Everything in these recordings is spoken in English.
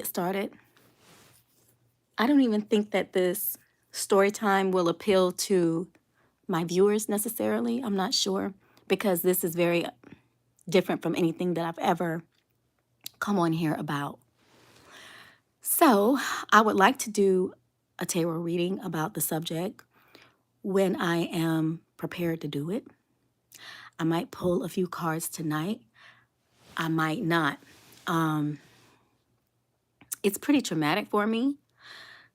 get started. I don't even think that this story time will appeal to my viewers necessarily. I'm not sure because this is very different from anything that I've ever come on here about. So I would like to do a tarot reading about the subject when I am prepared to do it. I might pull a few cards tonight. I might not. It's pretty traumatic for me,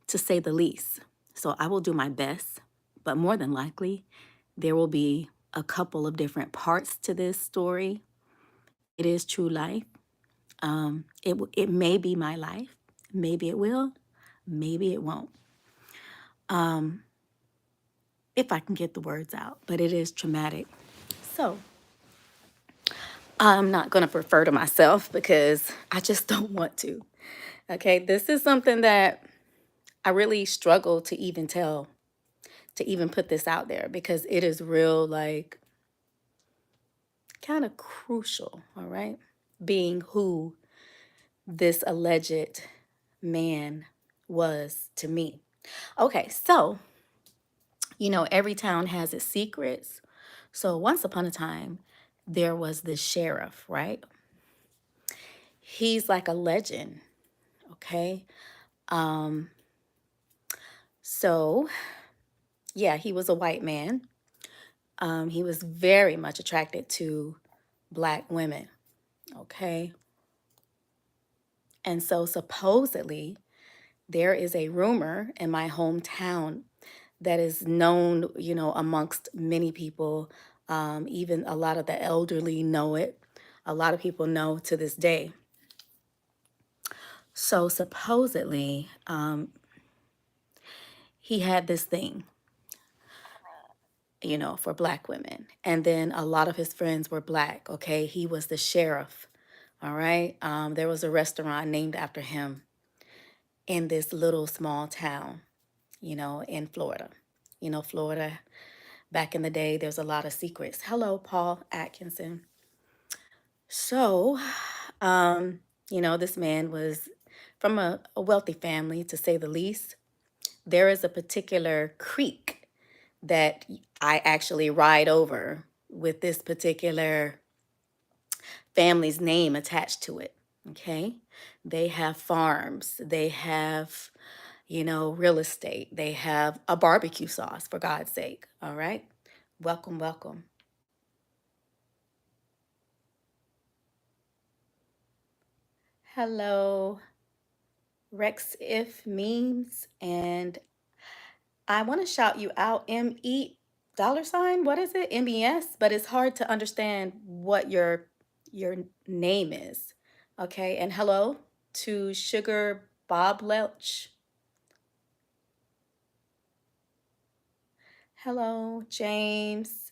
to say the least. So I will do my best, but more than likely, there will be a couple of different parts to this story. It is true life. It may be my life. Maybe it will. Maybe it won't. If I can get the words out, but it is traumatic. So I'm not going to refer to myself because I just don't want to. Okay, this is something that I really struggle to even tell, to even put this out there because it is real, like, kind of crucial, all right? Being who this alleged man was to me. Okay, so, every town has its secrets. So once upon a time, there was this sheriff, right? He's like a legend, okay? So, yeah, he was a white man. He was very much attracted to Black women, okay? And so supposedly, there is a rumor in my hometown that is known, amongst many people. Even a lot of the elderly know it. A lot of people know to this day. So supposedly, he had this thing, for Black women. And then a lot of his friends were Black, okay? He was the sheriff, all right? There was a restaurant named after him in this little small town, in Florida. Florida, back in the day, there's a lot of secrets. Hello, Paul Atkinson. So, this man was from a wealthy family, to say the least. There is a particular creek that I actually ride over with this particular family's name attached to it, okay? They have farms. They have, real estate. They have a barbecue sauce, for God's sake, all right? Welcome, welcome. Hello, Rex If Memes, and I want to shout you out, ME $, what is it? MES, but it's hard to understand what your name is. Okay, and hello to Sugar Bob Lelch. Hello, James.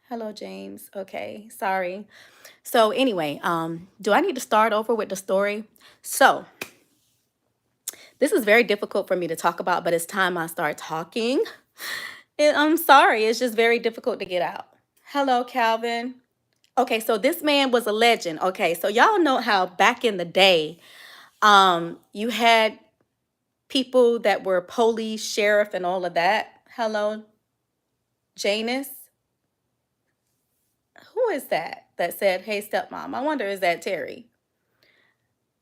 Hello, James. Okay, sorry. So anyway, do I need to start over with the story? So this is very difficult for me to talk about, but it's time I start talking. I'm sorry, it's just very difficult to get out. Hello, Calvin. Okay, so this man was a legend. Okay, so y'all know how back in the day, you had people that were police, sheriff, and all of that. Hello, Janus. Who is that said, hey, stepmom? I wonder, is that Terry?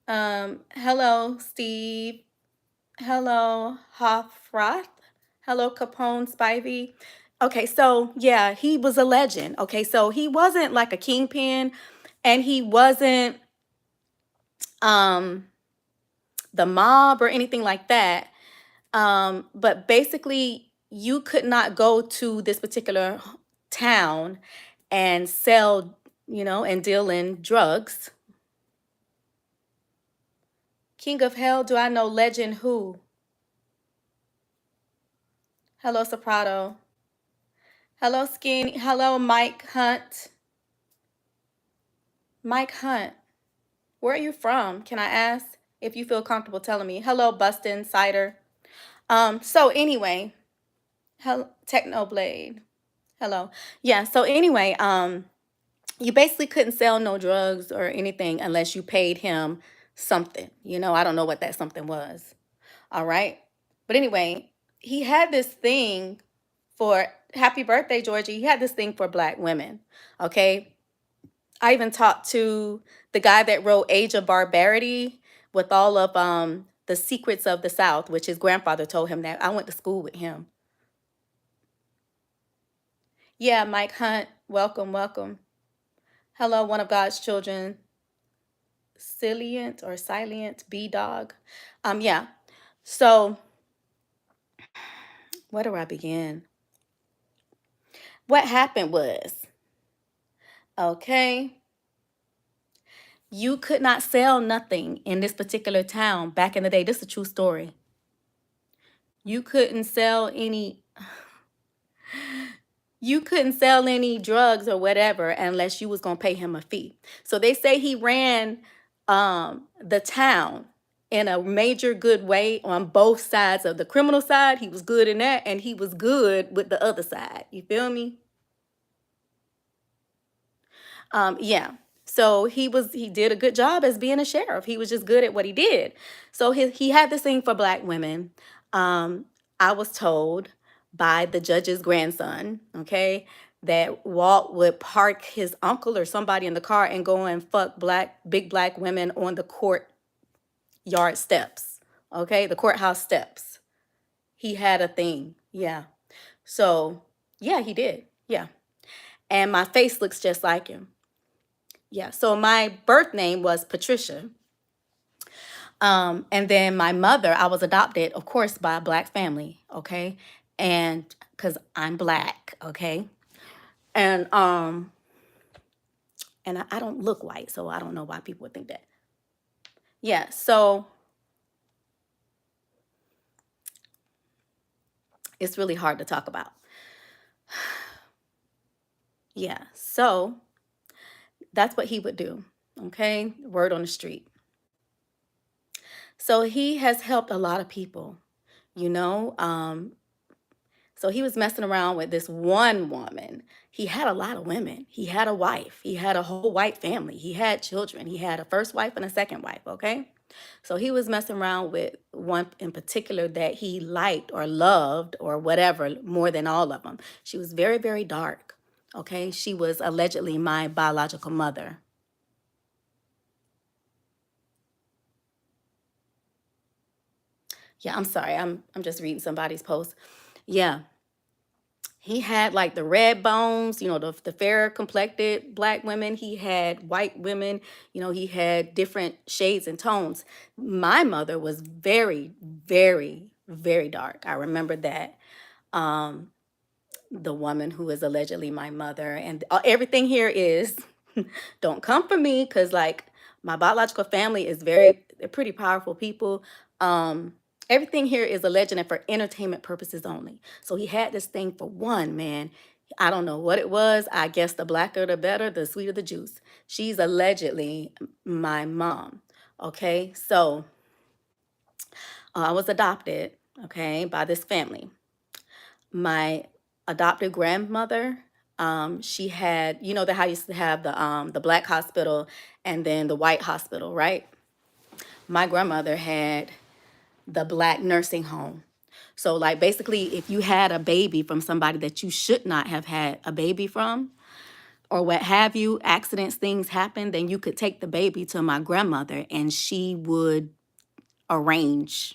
Hello, Steve. Hello, Hoffroth. Hello, Capone Spivey. Okay, so yeah, he was a legend. Okay, so he wasn't like a kingpin, and he wasn't the mob or anything like that. But basically, you could not go to this particular town and sell, and deal in drugs. King of Hell, do I know legend who? Hello, Soprano. Hello, Skinny. Hello, Mike Hunt. Mike Hunt, where are you from? Can I ask if you feel comfortable telling me? Hello, Bustin Cider. So anyway, hello, Technoblade. Hello. Yeah, so anyway, you basically couldn't sell no drugs or anything unless you paid him something. I don't know what that something was. All right. But anyway, he had this thing for happy birthday, Georgie. He had this thing for black women. Okay. I even talked to the guy that wrote Age of Barbarity with all of the secrets of the South, which his grandfather told him that. I went to school with him. Yeah, Mike Hunt, welcome, welcome. Hello, one of God's children. Silent B dog. Yeah. So where do I begin? What happened was, okay, you could not sell nothing in this particular town back in the day. This is a true story. You couldn't sell any drugs or whatever unless you was going to pay him a fee. So they say he ran the town in a major good way on both sides of the criminal side. He was good in that, and he was good with the other side. You feel me? Yeah. So he did a good job as being a sheriff. He was just good at what he did. So he had this thing for black women. I was told by the judge's grandson, okay, that Walt would park his uncle or somebody in the car and go and fuck big black women on the courtyard steps, okay, the courthouse steps. He had a thing. Yeah. So yeah, he did. Yeah. And my face looks just like him. Yeah, so my birth name was Patricia. And then my mother, I was adopted, of course, by a black family, okay? And because I'm black, okay? And I don't look white, so I don't know why people would think that. Yeah, so it's really hard to talk about. Yeah, so that's what he would do, okay? Word on the street. So he has helped a lot of people, you know. So he was messing around with this one woman. He had a lot of women. He had a wife. He had a whole white family. He had children. He had a first wife and a second wife, okay? So he was messing around with one in particular that he liked or loved or whatever more than all of them. She was very, very dark, okay? She was allegedly my biological mother. Yeah, I'm sorry. I'm just reading somebody's post. Yeah. He had like the red bones, the fair complected black women. He had white women, he had different shades and tones. My mother was very, very, very dark. I remember that. The woman who is allegedly my mother, and everything here is don't come for me, because like my biological family is they're pretty powerful people. Everything here is alleged and for entertainment purposes only. So he had this thing for one man. I don't know what it was. I guess the blacker the better, the sweeter the juice. She's allegedly my mom. Okay, so I was adopted, okay, by this family. My adopted grandmother, she had, how you used to have the black hospital and then the white hospital, right? My grandmother had the black nursing home. So like basically if you had a baby from somebody that you should not have had a baby from or what have you, accidents, things happen, then you could take the baby to my grandmother and she would arrange,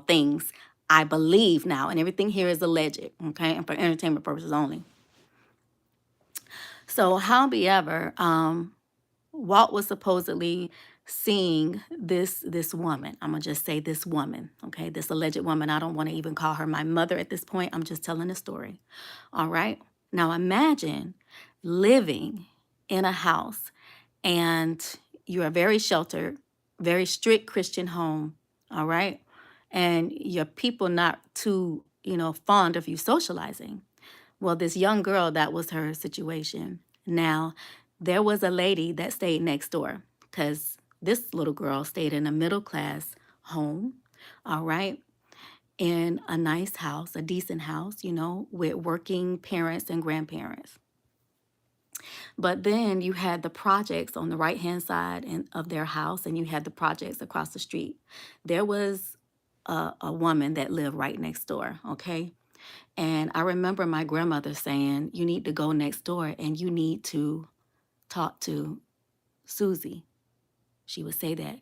things. I believe now, and everything here is alleged, okay, and for entertainment purposes only. So however, Walt was supposedly seeing this woman. I'm gonna just say this woman, okay, this alleged woman. I don't want to even call her my mother at this point. I'm just telling a story. All right. Now imagine living in a house and you're a very sheltered, very strict Christian home. All right. And your people not too, fond of you socializing. Well, this young girl, that was her situation. Now, there was a lady that stayed next door because this little girl stayed in a middle class home, all right, in a nice house, a decent house, with working parents and grandparents. But then you had the projects on the right hand side of their house, and you had the projects across the street. There was a woman that lived right next door, okay? And I remember my grandmother saying, you need to go next door and you need to talk to Susie. She would say that.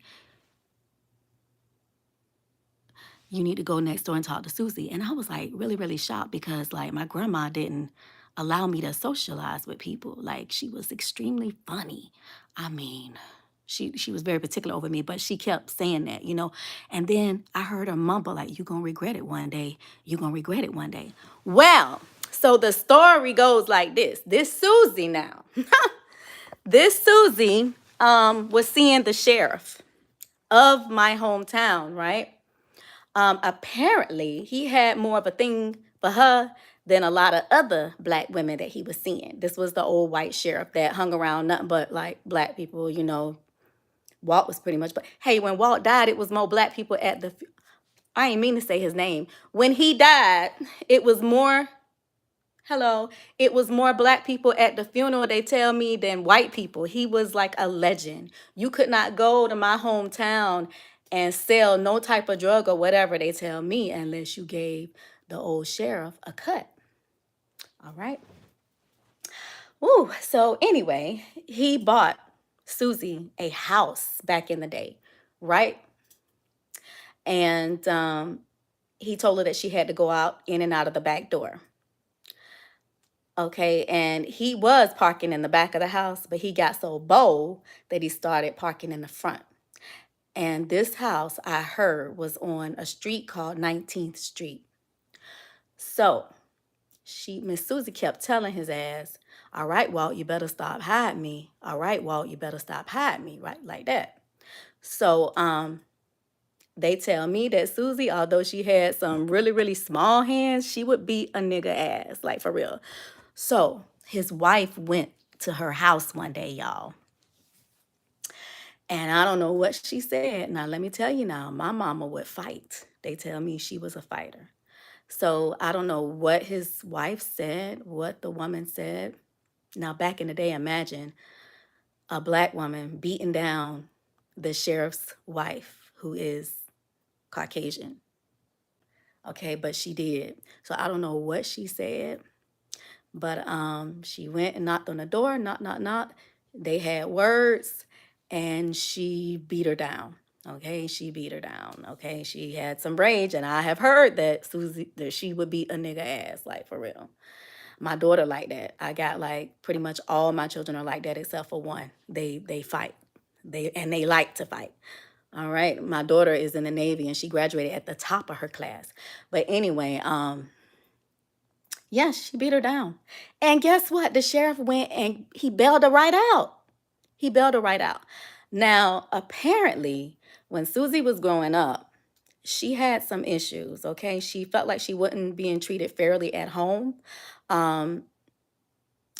You need to go next door and talk to Susie. And I was like really, really shocked because like my grandma didn't allow me to socialize with people. Like she was extremely funny. I mean, she was very particular over me, but she kept saying that, you know. And then I heard her mumble like, "You gonna regret it one day. You gonna regret it one day." Well, so the story goes like this. This Susie now, this Susie was seeing the sheriff of my hometown, right? Apparently, he had more of a thing for her than a lot of other black women that he was seeing. This was the old white sheriff that hung around nothing but like black people, you know. Walt was pretty much, but hey, when Walt died, it was more black people at the, I ain't mean to say his name. When he died, it was more, hello, it was more black people at the funeral, they tell me, than white people. He was like a legend. You could not go to my hometown and sell no type of drug or whatever, they tell me, unless you gave the old sheriff a cut. All right. Ooh, so anyway, he bought Susie a house back in the day, right? And he told her that she had to go out in and out of the back door. Okay, and he was parking in the back of the house, but he got so bold that he started parking in the front. And this house, I heard, was on a street called 19th Street. So Miss Susie kept telling his ass, "All right, Walt, you better stop hiding me. All right, Walt, you better stop hiding me," right? Like that. So they tell me that Susie, although she had some really, really small hands, she would beat a nigga ass, like for real. So his wife went to her house one day, y'all. And I don't know what she said. Now, let me tell you now, my mama would fight. They tell me she was a fighter. So I don't know what his wife said, what the woman said. Now, back in the day, imagine a black woman beating down the sheriff's wife, who is Caucasian. Okay, but she did. So I don't know what she said, but she went and knocked on the door, knock, knock, knock. They had words, and she beat her down. Okay, she beat her down. Okay, she had some rage, and I have heard that she would beat a nigga ass, like for real. My daughter like that. I got like pretty much all my children are like that except for one. They fight. They like to fight. All right. My daughter is in the Navy and she graduated at the top of her class. But anyway, yes, she beat her down. And guess what? The sheriff went and he bailed her right out. He bailed her right out. Now, apparently, when Susie was growing up, she had some issues, okay? She felt like she wasn't being treated fairly at home. Um,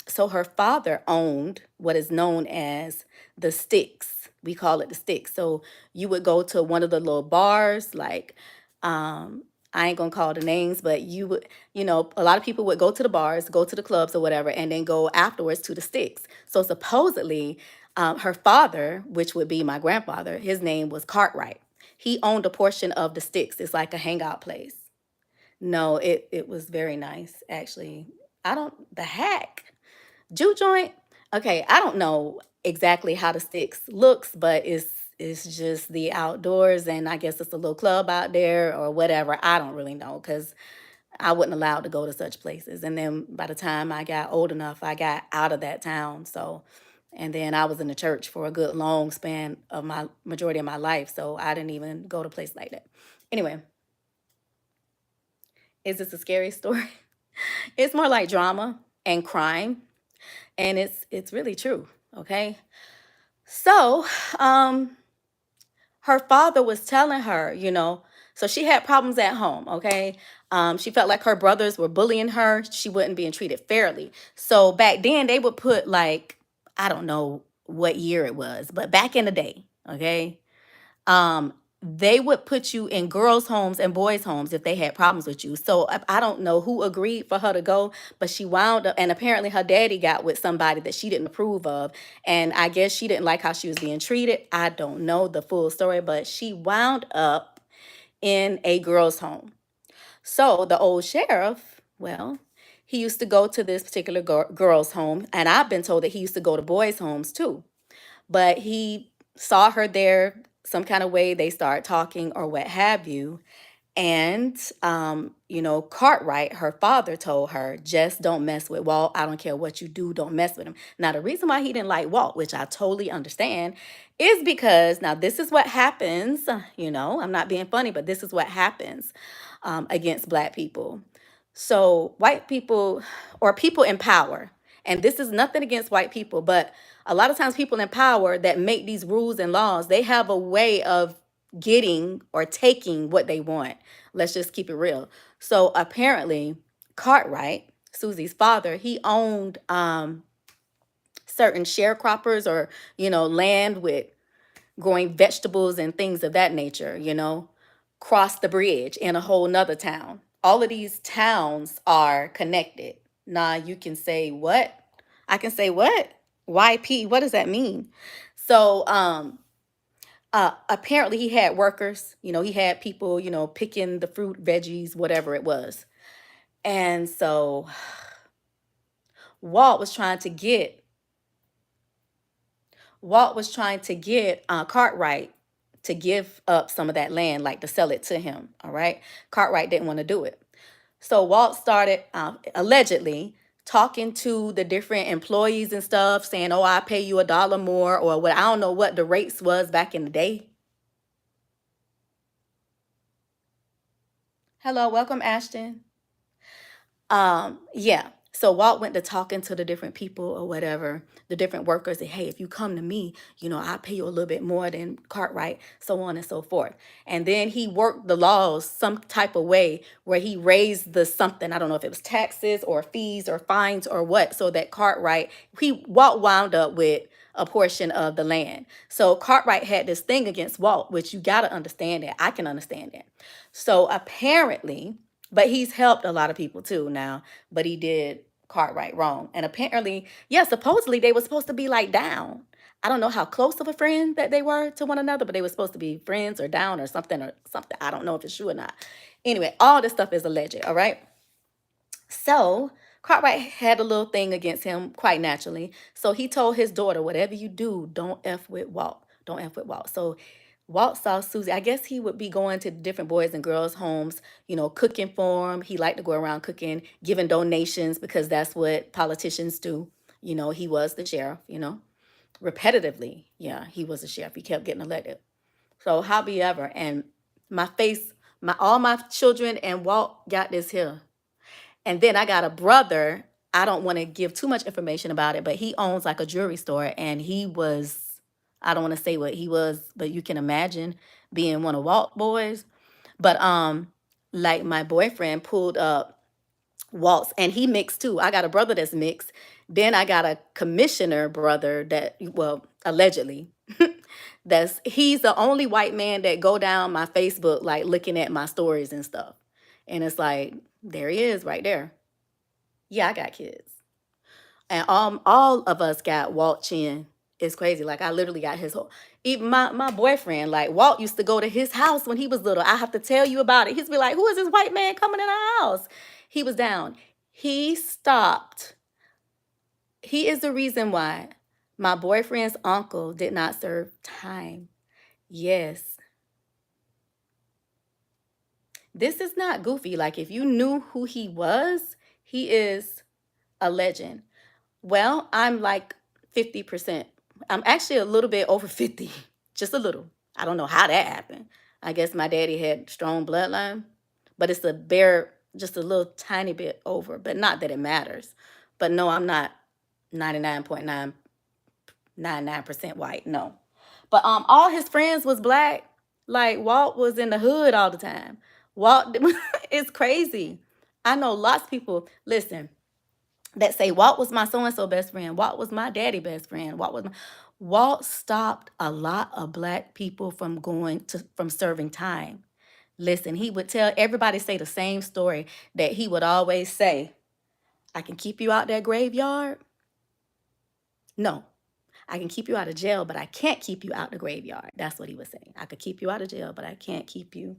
so her father owned what is known as the Sticks. We call it the Sticks. So you would go to one of the little bars, like I ain't gonna call the names, but you would, you know, a lot of people would go to the bars, go to the clubs or whatever, and then go afterwards to the Sticks. So supposedly, her father, which would be my grandfather, his name was Cartwright. He owned a portion of the Sticks. It's like a hangout place. No, it was very nice, actually. I don't, the Hack. Juke joint. Okay, I don't know exactly how the Sticks looks, but it's just the outdoors, and I guess it's a little club out there or whatever. I don't really know because I wasn't allowed to go to such places. And then by the time I got old enough, I got out of that town. So, and then I was in the church for a good long span of my majority of my life, so I didn't even go to a place like that. Anyway, is this a scary story? It's more like drama and crime, and it's really true. Okay. So, her father was telling her, you know, so she had problems at home. Okay. She felt like her brothers were bullying her. She wasn't being treated fairly. So back then they would put like, I don't know what year it was, but back in the day, okay, they would put you in girls' homes and boys' homes if they had problems with you. So I don't know who agreed for her to go, but she wound up, and apparently her daddy got with somebody that she didn't approve of. And I guess she didn't like how she was being treated. I don't know the full story, but she wound up in a girls' home. So the old sheriff, well, he used to go to this particular girls' home, and I've been told that he used to go to boys' homes too. But he saw her there some kind of way, they start talking or what have you. And, Cartwright, her father, told her, just don't mess with Walt. I don't care what you do, don't mess with him. Now, the reason why he didn't like Walt, which I totally understand, is because now this is what happens. I'm not being funny, but this is what happens against Black people. So, white people or people in power, and this is nothing against white people, but a lot of times people in power that make these rules and laws, they have a way of getting or taking what they want. Let's just keep it real. So apparently, Cartwright, Susie's father, he owned certain sharecroppers or land with growing vegetables and things of that nature. Cross the bridge in a whole nother town. All of these towns are connected. Now you can say what? I can say what? YP, what does that mean? So apparently he had workers, he had people, picking the fruit, veggies, whatever it was. And so Walt was trying to get Cartwright to give up some of that land, like to sell it to him. All right. Cartwright didn't want to do it. So Walt started allegedly talking to the different employees and stuff, saying, oh, I pay you $1 more, or what. I don't know what the rates was back in the day. Hello, welcome, Ashton. Yeah. So Walt went to talking to the different people or whatever, the different workers, and hey, if you come to me, I'll pay you a little bit more than Cartwright, so on and so forth. And then he worked the laws some type of way where he raised the something, I don't know if it was taxes or fees or fines or what, so that Walt wound up with a portion of the land. So Cartwright had this thing against Walt, which you got to understand it. I can understand it. So apparently, but he's helped a lot of people too now, but he did Cartwright wrong. And apparently, yeah, supposedly they were supposed to be like down. I don't know how close of a friend that they were to one another, but they were supposed to be friends or down or something or something. I don't know if it's true or not. Anyway, all this stuff is alleged, all right? So Cartwright had a little thing against him quite naturally. So he told his daughter, whatever you do, don't F with Walt. Don't F with Walt. So Walt saw Susie. I guess he would be going to different boys and girls' homes, cooking for them. He liked to go around cooking, giving donations because that's what politicians do. He was the sheriff, repetitively. Yeah, he was the sheriff. He kept getting elected. So however, and all my children and Walt got this here. And then I got a brother. I don't want to give too much information about it, but he owns like a jewelry store, and I don't want to say what he was, but you can imagine being one of Walt boys. But like my boyfriend pulled up Walt's, and he mixed too. I got a brother that's mixed. Then I got a commissioner brother that, well, allegedly, he's the only white man that go down my Facebook, like looking at my stories and stuff. And it's like, there he is right there. Yeah, I got kids. And all of us got Walt Chin. It's crazy. Like I literally got his whole, even my boyfriend, like Walt used to go to his house when he was little. I have to tell you about it. He'd be like, who is this white man coming in our house? He was down. He stopped. He is the reason why my boyfriend's uncle did not serve time. Yes. This is not goofy. Like if you knew who he was, he is a legend. Well, I'm like 50%. I'm actually a little bit over 50, just a little. I don't know how that happened. I guess my daddy had strong bloodline, but it's just a little tiny bit over, but not that it matters. But no, I'm not 99.999% white, no. But all his friends was Black. Like Walt was in the hood all the time. Walt is crazy. I know lots of people, listen, that say Walt was my so-and-so best friend. Walt was my daddy best friend. Walt stopped a lot of black people from serving time. Listen, he would tell everybody say the same story that he would always say, I can keep you out that graveyard. No, I can keep you out of jail, but I can't keep you out the graveyard. That's what he was saying. I could keep you out of jail, but I can't keep you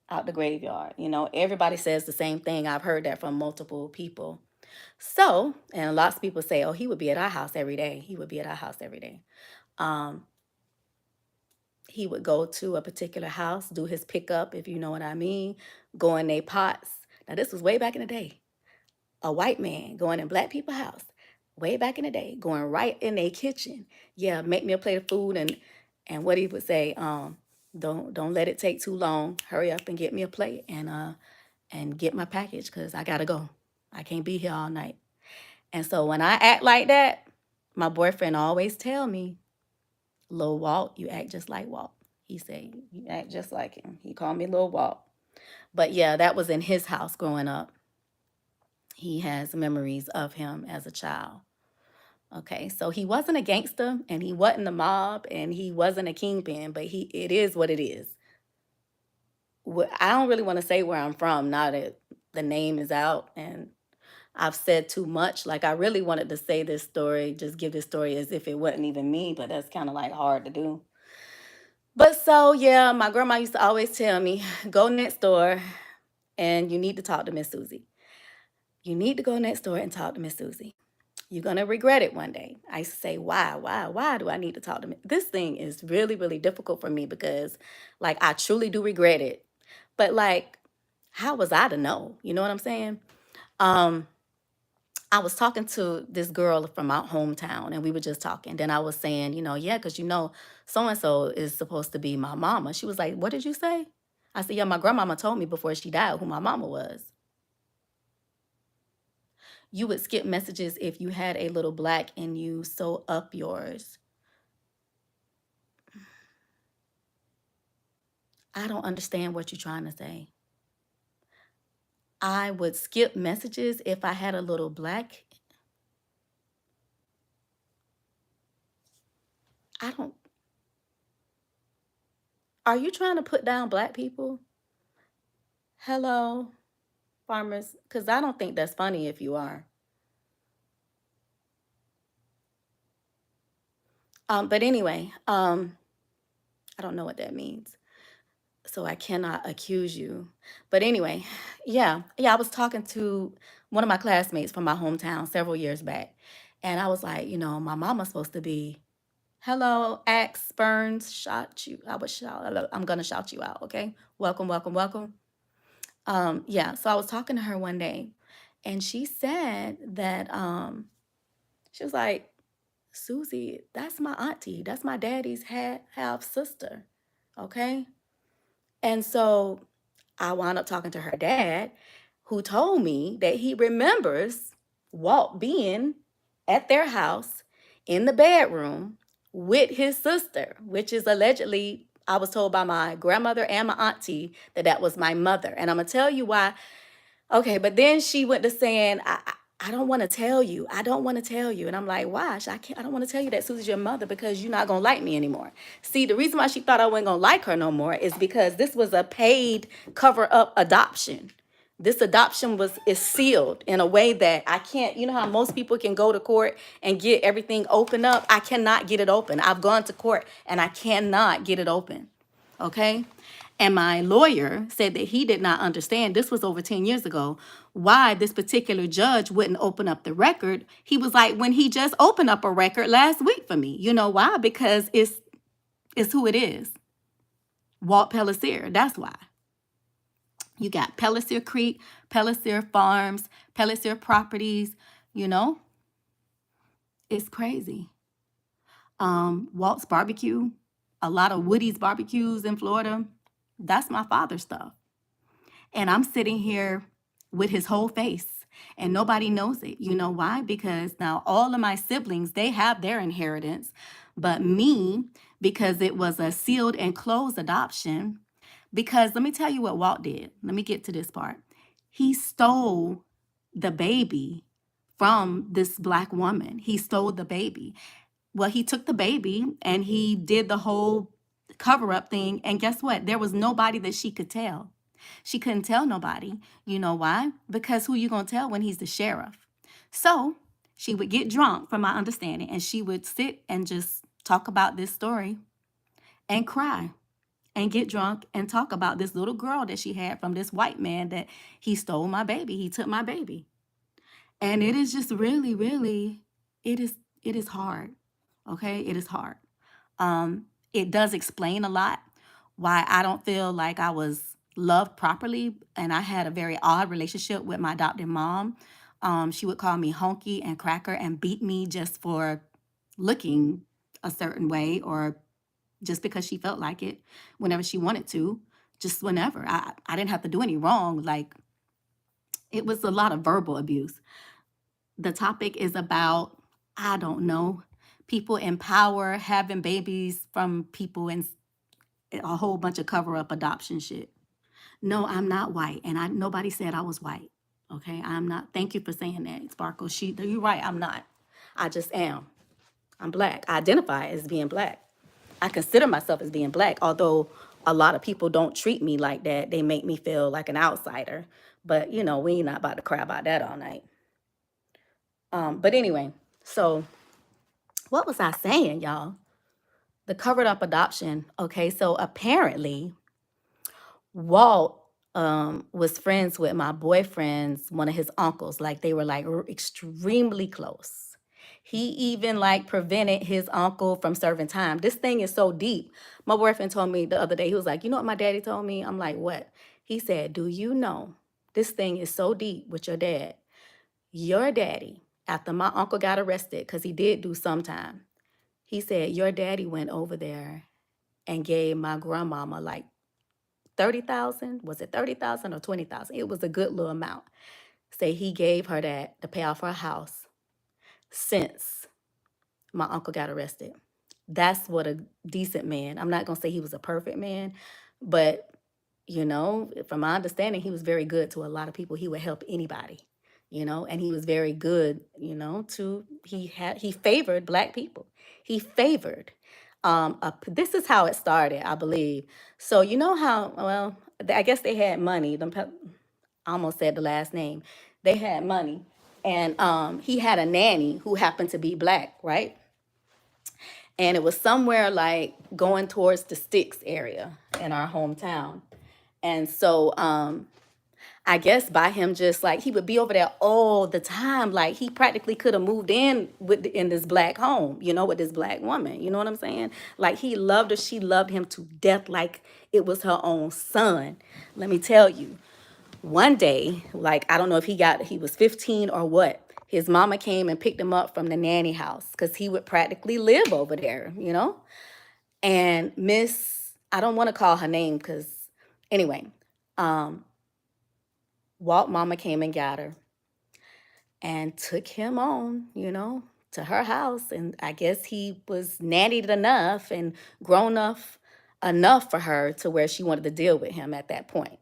out the graveyard. You know, everybody says the same thing. I've heard that from multiple people. So, and lots of people say, oh, he would be at our house every day. He would be at our house every day. Um, he would go to a particular house, do his pickup, if you know what I mean, go in their pots. Now, this was way back in the day. A white man going in black people's house, way back in the day, going right in their kitchen. Yeah, make me a plate of food, and what he would say, don't let it take too long. Hurry up and get me a plate and get my package because I gotta go. I can't be here all night. And so when I act like that, my boyfriend always tell me, Lil Walt, you act just like Walt. He said, you act just like him. He called me Lil Walt. But yeah, that was in his house growing up. He has memories of him as a child. Okay, so he wasn't a gangster and he wasn't a mob and he wasn't a kingpin, but it is what it is. I don't really want to say where I'm from now that the name is out and I've said too much. Like, I really wanted to say this story, just give this story as if it wasn't even me, but that's kind of like hard to do. But so, yeah, my grandma used to always tell me, go next door and you need to talk to Miss Susie. You need to go next door and talk to Miss Susie. You're going to regret it one day. I used to say, why do I need to talk to Miss? This thing is really, really difficult for me because, like, I truly do regret it. But, like, how was I to know? You know what I'm saying? Um, I was talking to this girl from my hometown and we were just talking. Then I was saying, yeah, because so and so is supposed to be my mama. She was like, what did you say? I said, yeah, my grandmama told me before she died who my mama was. You would skip messages if you had a little black in you, sew up yours. I don't understand what you're trying to say. I would skip messages if I had a little black. I don't. Are you trying to put down black people? Hello, farmers, because I don't think that's funny if you are. But anyway, I don't know what that means. So I cannot accuse you. But anyway, yeah, I was talking to one of my classmates from my hometown several years back. And I was like, my mama's supposed to be, hello, Axe Burns, shot you. I'm gonna shout you out, okay? Welcome, welcome, welcome. Yeah, so I was talking to her one day and she said that she was like, Susie, that's my auntie. That's my daddy's half sister. Okay. And so I wound up talking to her dad, who told me that he remembers Walt being at their house in the bedroom with his sister, which is allegedly, I was told by my grandmother and my auntie that was my mother. And I'm going to tell you why. Okay, but then she went to saying, I don't want to tell you. I don't want to tell you. And I'm like, why? I don't want to tell you that Susie's your mother because you're not going to like me anymore. See, the reason why she thought I wasn't going to like her no more is because this was a paid cover-up adoption. This adoption is sealed in a way that I can't, how most people can go to court and get everything opened up? I cannot get it open. I've gone to court and I cannot get it open. Okay? And my lawyer said that he did not understand, this was over 10 years ago, why this particular judge wouldn't open up the record. He was like, when he just opened up a record last week for me. You know why? Because it's who it is. Walt Pellissier, that's why. You got Pellissier Creek, Pellissier Farms, Pellissier Properties, It's crazy. Walt's Barbecue, a lot of Woody's barbecues in Florida. That's my father's stuff. And I'm sitting here with his whole face and nobody knows it. You know why? Because now all of my siblings, they have their inheritance, but me, because it was a sealed and closed adoption, because let me tell you what Walt did. Let me get to this part. He stole the baby from this black woman. He stole the baby. Well, he took the baby and he did the whole cover up thing. And guess what? There was nobody that she could tell. She couldn't tell nobody. You know why? Because who you gonna tell when he's the sheriff? So she would get drunk, from my understanding, and she would sit and just talk about this story and cry and get drunk and talk about this little girl that she had from this white man that he stole my baby. He took my baby. And it is just really, really, it is hard. Okay? It is hard. It does explain a lot why I don't feel like I was loved properly. And I had a very odd relationship with my adopted mom. She would call me honky and cracker and beat me just for looking a certain way, or just because she felt like it whenever she wanted to, just whenever. I didn't have to do any wrong. Like, it was a lot of verbal abuse. The topic is about, I don't know, people in power having babies from people, and a whole bunch of cover up adoption shit. No, I'm not white, and nobody said I was white. Okay, I'm not. Thank you for saying that, Sparkle. You're right. I'm not. I just am. I'm black. I identify as being black. I consider myself as being black, although a lot of people don't treat me like that. They make me feel like an outsider. But we ain't not about to cry about that all night. But anyway, so what was I saying, y'all? The covered up adoption. Okay, so apparently Walt was friends with my boyfriend's one of his uncles. Like, they were like extremely close. He even like prevented his uncle from serving time. This thing is so deep. My boyfriend told me the other day, he was like, you know what my daddy told me? I'm like, what? He said, do you know this thing is so deep with your dad? Your daddy, after my uncle got arrested, because he did do some time, he said, your daddy went over there and gave my grandmama like 30,000. Was it 30,000 or 20,000? It was a good little amount. Say he gave her that to pay off her house since my uncle got arrested. That's what a decent man. I'm not going to say he was a perfect man, but from my understanding, he was very good to a lot of people. He would help anybody, and he was very good, he favored black people. He favored. This is how it started, I believe. So you know how, well, I guess they had money. I almost said the last name. They had money. And he had a nanny who happened to be black, right? And it was somewhere like going towards the Sticks area in our hometown. And so I guess by him just like, he would be over there all the time. Like, he practically could have moved in in this black home, with this black woman. You know what I'm saying? Like, he loved her. She loved him to death, like it was her own son. Let me tell you, one day, like, I don't know if he was 15 or what. His mama came and picked him up from the nanny house because he would practically live over there, And I don't want to call her name because, anyway, Walt Mama came and got her and took him on, to her house. And I guess he was nannied enough and grown up enough for her to where she wanted to deal with him at that point.